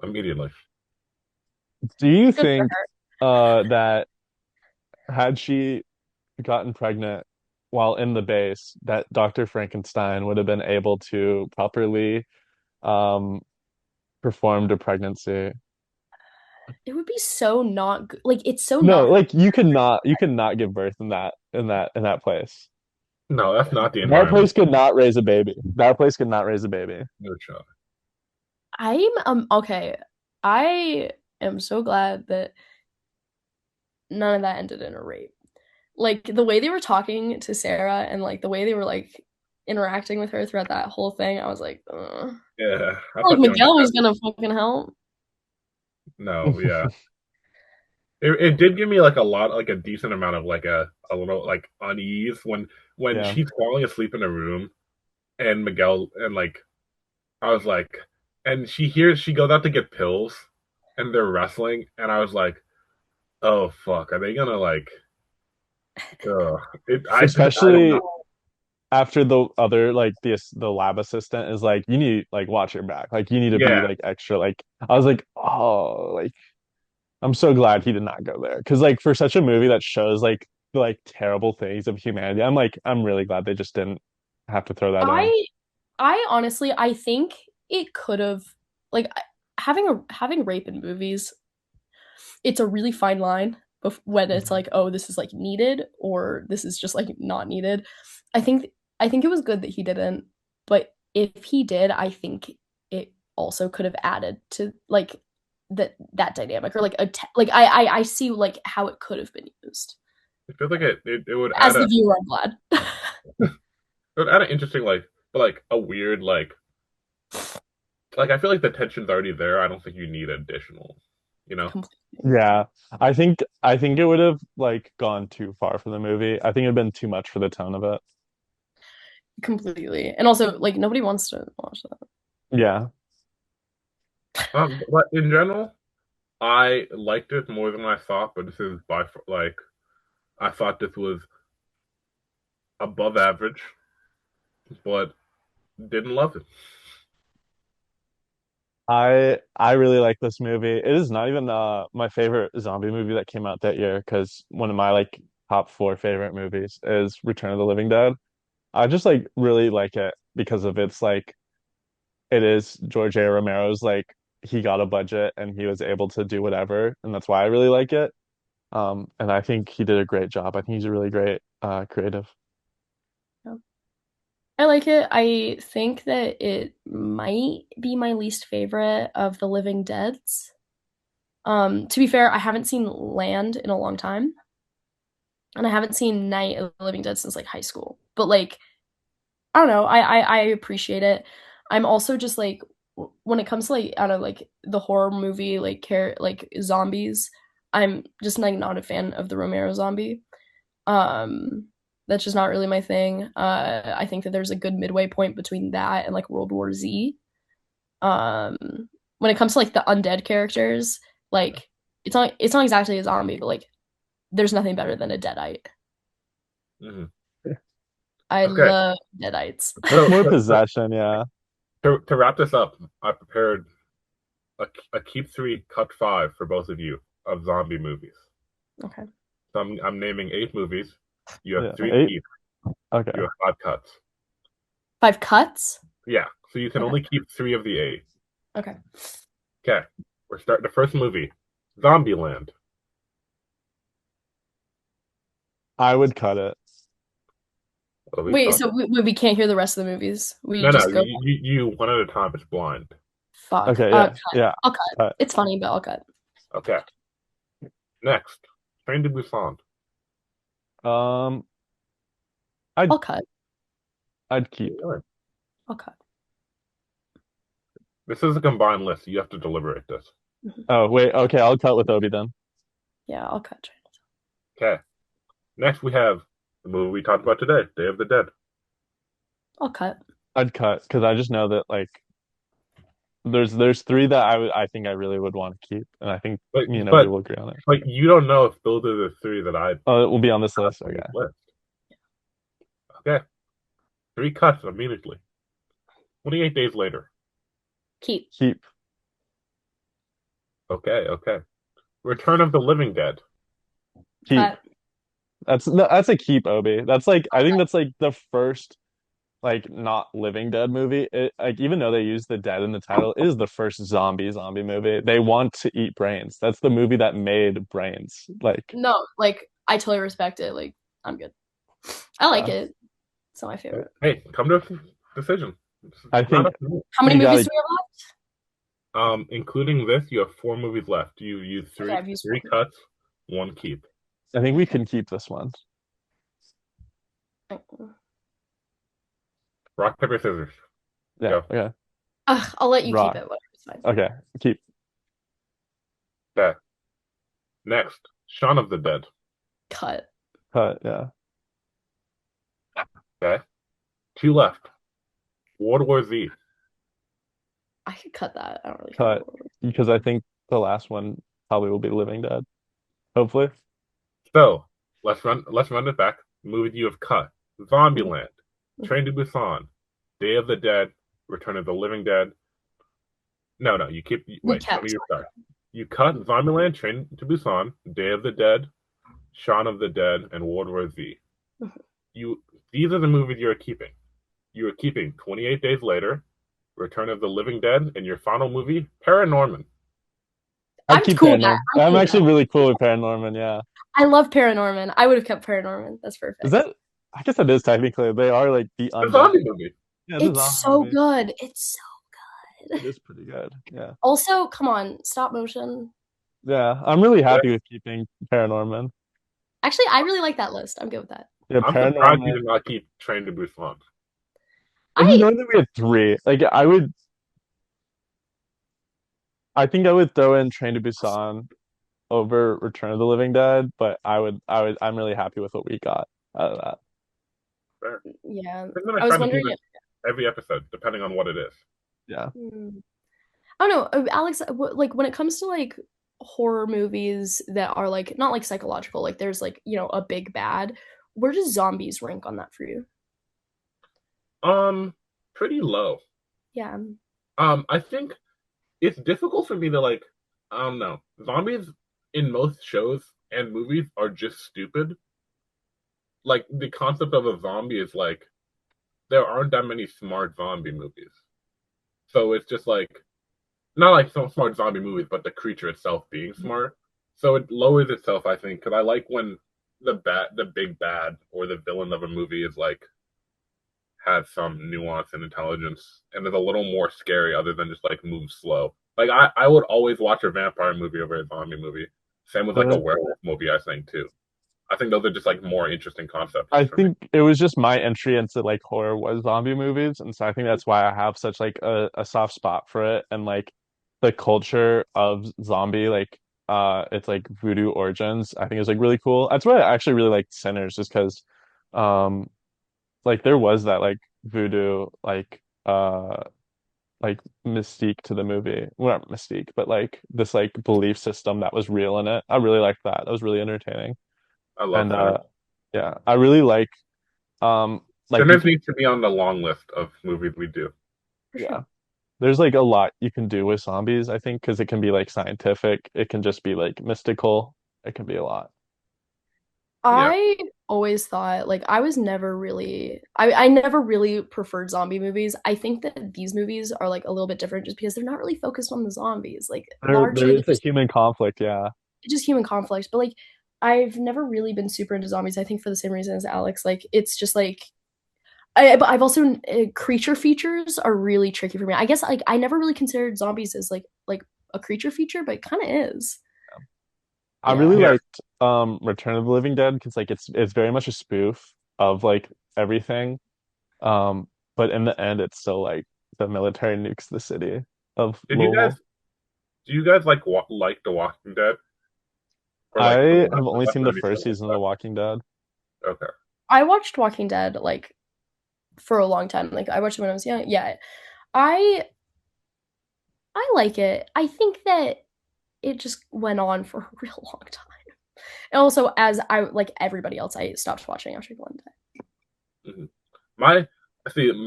Immediately. Do you think that had she gotten pregnant while in the base, that Dr. Frankenstein would have been able to properly performed a pregnancy? It would be so not good. Like it's so No, not like you cannot give birth in that place. No, that's not the That environment. place could not raise a baby. That place could not raise a baby. No shot. I'm okay. I am so glad that none of that ended in a rape. Like the way they were talking to Sarah and like the way they were like interacting with her throughout that whole thing, I was like, ugh. Yeah. Like Miguel was gonna fucking help. No, yeah. It did give me like a decent amount of like a little like unease when Yeah. she's falling asleep in a room and Miguel and like I was like and she goes out to get pills and they're wrestling and I was like, oh fuck, are they gonna like Especially after the other like the lab assistant is like, you need like watch your back. Like you need to be like extra like I was like, oh like I'm so glad he did not go there. Cause like for such a movie that shows like the like terrible things of humanity, I'm really glad they just didn't have to throw that in. I honestly I think it could have like having rape in movies, it's a really fine line when it's like, oh, this is like needed or this is just like not needed. I think it was good that he didn't, but if he did, I think it also could have added to like that dynamic or like I see like how it could have been used. I feel like it would as the viewer, I'm glad. It would add an interesting but like a weird like I feel like the tension's already there. I don't think you need additional, You know. Yeah, I think it would have like gone too far for the movie. I think it'd been too much for the tone of it. Completely. And also, like, nobody wants to watch that. Yeah, But in general, I liked it more than I thought. But this is like I thought this was above average, but didn't love it. I really like this movie. It is not even my favorite zombie movie that came out that year because one of my like top four favorite movies is Return of the Living Dead. I just like really like it because of its like it is George A. Romero's like he got a budget and he was able to do whatever, and that's why I really like it. And I think he did a great job. I think he's a really great creative. Yeah. I like it. I think that it might be my least favorite of the Living Deads. To be fair, I haven't seen Land in a long time, and I haven't seen Night of the Living Dead since like high school. But like, I don't know. I appreciate it. I'm also just like when it comes to like I don't know like the horror movie like zombies. I'm just like not a fan of the Romero zombie. Um, that's just not really my thing. I think that there's a good midway point between that and like World War Z. Um, when it comes to like the undead characters, like it's not exactly a zombie, but like there's nothing better than a deadite. Hmm. I Okay. love deadites. More possession, yeah. To wrap this up, I prepared a keep three, cut five for both of you of zombie movies. Okay. So I'm naming 8 movies. You have Yeah. 3 8? keeps. Okay. You have 5 cuts. 5 cuts? Yeah. So you can Okay. only keep 3 of the 8. Okay. Okay. We're starting the first movie, Zombieland. I would cut it. Wait, so we can't hear the rest of the movies. We No, just go. you one at a time. It's blind. Fuck. Okay, yeah, Cut. yeah. I'll cut. It's funny, but I'll cut. Okay. Next, Train to Busan. Um, I'll cut. I'd keep. I'll cut. This is a combined list. You have to deliberate this. Oh, wait, okay, I'll cut with Obie then. Yeah, I'll cut. Okay. Next, we have the movie we talked about today, Day of the Dead. I'll cut. I'd cut because I just know that like there's 3 that I think I really would want to keep, and I think me and Obie will agree on it. Like you don't know if those are the 3 that I. Oh, it will be on this list. Okay. Okay. 3 cuts immediately. 28 days later. Keep. Keep. Okay. Return of the Living Dead. Keep. Cut. That's a keep, Obie. That's like I think that's like the first like not Living Dead movie. Like even though they use the dead in the title, it is the first zombie movie. They want to eat brains. That's the movie that made Brains. Like No, like I totally respect it. Like I'm good. I like it. It's not my favorite. Hey, come to a decision. I think how many movies do we have left? Including this, you have 4 movies left. You use 3 Okay, I've used 3 1. cuts, 1 keep. I think we can keep this one. Rock, paper, scissors. Yeah. Go. Okay. I'll let you Rock. keep it. Whatever, it's fine. Okay. Keep. Okay. Next, Shaun of the Dead. Cut. Cut. Yeah. Okay. 2 left. World War Z. I could cut that. I don't really Cut because I think the last one probably will be Living Dead. Hopefully. So let's run it back. Movie you have cut: Zombieland, Train to Busan, Day of the Dead, Return of the Living Dead. No, you keep. Wait, tell me your start. You cut Zombieland, Train to Busan, Day of the Dead, Shaun of the Dead, and World War Z. These are the movies you're keeping. You are keeping 28 Days Later, Return of the Living Dead, and your final movie, Paranorman. I'm cool with that. I'm actually really cool with Paranorman, yeah. I love Paranorman. I would have kept Paranorman. That's perfect. Is that? I guess that is technically. They are like the zombie movie. Yeah, it's so good. It's so good. It is pretty good. Yeah. Also, come on, stop motion. Yeah, I'm really happy with keeping Paranorman. Actually, I really like that list. I'm good with that. Yeah, I'm surprised you did not keep Train to Busan. I know that we had 3. Like I would. I think I would throw in Train to Busan over Return of the Living Dead, but I'm really happy with what we got out of that. Fair. Yeah, I'm gonna I try was to do wondering. this every episode, depending on what it is. Yeah. I don't know, Alex. Like when it comes to like horror movies that are like not like psychological, like there's like a big bad. Where does zombies rank on that for you? Pretty low. Yeah. I think it's difficult for me to like. I don't know. Zombies in most shows and movies are just stupid. Like the concept of a zombie is like there aren't that many smart zombie movies. So it's just like not like some smart zombie movies, but the creature itself being smart. So it lowers itself, I think, because I like when the big bad or the villain of a movie is like has some nuance and intelligence and is a little more scary other than just like move slow. Like I would always watch a vampire movie over a zombie movie. Same with like a werewolf movie, I think too. I think those are just like more interesting concepts I for me. think it was just my entry into like horror was zombie movies, and so I think that's why I have such like a soft spot for it and like the culture of zombie like it's like voodoo origins. I think is like really cool. That's why I actually really liked Sinners, just because um like there was that like voodoo like mystique to the movie. Well, not mystique, but like this like belief system that was real in it. I really liked that. That was really entertaining. I love And Sinners. yeah, I really like you Sinners can needs to be on the long list of movies we do. For yeah. sure. There's like a lot you can do with zombies, I think, because it can be like scientific, it can just be like mystical, it can be a lot. Yeah. I always thought like I never really preferred zombie movies. I think that these movies are like a little bit different just because they're not really focused on the zombies. Like There largely is a human conflict, yeah. just human conflict. But like I've never really been super into zombies. I think for the same reason as Alex. Like it's just like but I've also creature features are really tricky for me. I guess like I never really considered zombies as like a creature feature, but it kind of is. I really Yeah. Yeah. liked Return of the Living Dead because like it's very much a spoof of like everything. But in the end it's still like the military nukes the city of Did you guys Louisville. do you guys like The Walking Dead? Or like I the have only last seen the 30 first shows? season of The Walking Dead. Okay. I watched Walking Dead like for a long time. Like I watched it when I was young. Yeah. I I like it. I think that it just went on for a real long time. And also as I like everybody else, I stopped watching after one day. Mhm. My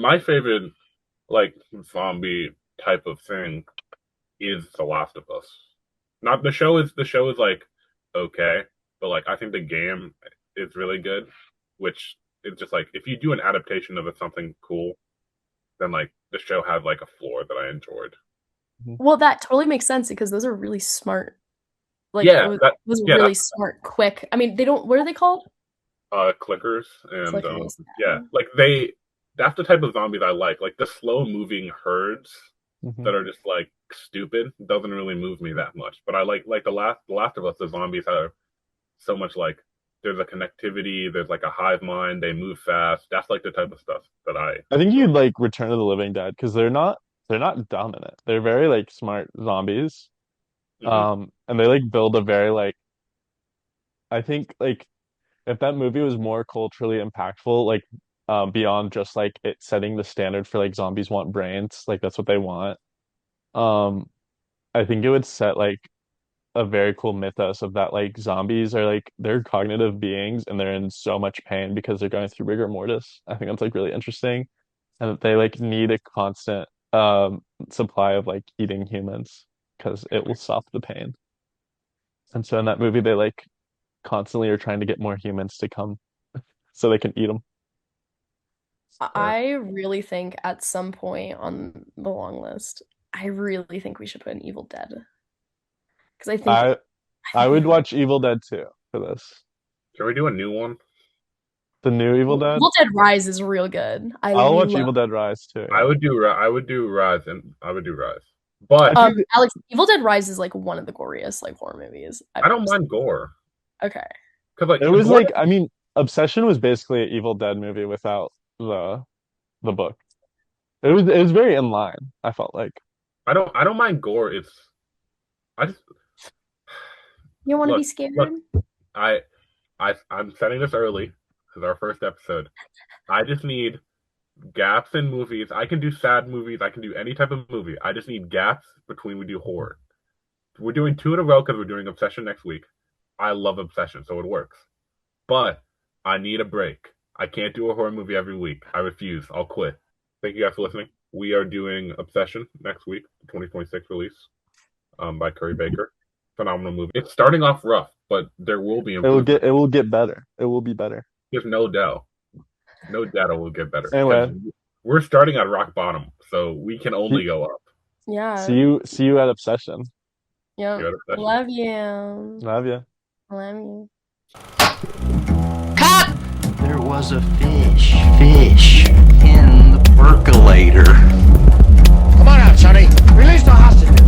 my favorite like zombie type of thing is The Last of Us. Not the show is like okay, but like I think the game is really good, which is just like if you do an adaptation of something cool, then like the show had like a floor that I enjoyed. Mhm. Well, that totally makes sense because those are really smart. Like Yeah, that it was yeah, really that smart, quick. I mean, they don't what are they called? clickers and Clickers. yeah, Yeah. like that's the type of zombies I like the slow moving herds Mhm. that are just like stupid doesn't really move me that much. But I like the Last of Us. The zombies have so much like there's a connectivity. There's like a hive mind. They move fast. That's like the type of stuff that I I think enjoy. you'd like Return of the Living Dead because they're not dumb in it. They're very like smart zombies. Hmm. And they like build a very like I think like if that movie was more culturally impactful, like beyond just like it setting the standard for like zombies want brains, like that's what they want. Um, I think it would set like a very cool mythos of that like zombies are like they're cognitive beings and they're in so much pain because they're going through rigor mortis. I think that's like really interesting. And that they like need a constant supply of like eating humans because it will stop the pain. And so in that movie they like constantly are trying to get more humans to come so they can eat them. I really think at some point on the long list, I really think we should put an Evil Dead because I I I think would Evil watch Evil Dead 2 for this. Can we do a new one? The new Evil Dead. Evil Dead Rise is real good. I I'll watch love Evil Dead Rise too, I yeah. would do I would do Rise and I would do Rise, I but think Alex, Evil Dead Rise is like one of the goriest like horror movies I've I ever don't seen. mind gore Okay. because like it was gore. like I mean Obsession was basically an Evil Dead movie without the book. It was very in line, I felt like. I don't mind gore. I just You want to be scared? Look, I'm setting this early because our first episode. I just need gaps in movies. I can do sad movies. I can do any type of movie. I just need gaps between we do horror. We're doing 2 in a row because we're doing Obsession next week. I love Obsession, so it works. But I need a break. I can't do a horror movie every week. I refuse. I'll quit. Thank you guys for listening. We are doing Obsession next week, 2026 release by Curry Baker. Phenomenal movie. It's starting off rough, but there will be improvement. It will get better. It will be better. There's no doubt. No doubt it will get better. Anyway, we're starting at rock bottom, so we can only go up. Yeah. See you at Obsession. Yeah. Love you. Love you. Love you. Cut! There was a fish in the percolator. Come on out, Sonny. Release the hostage.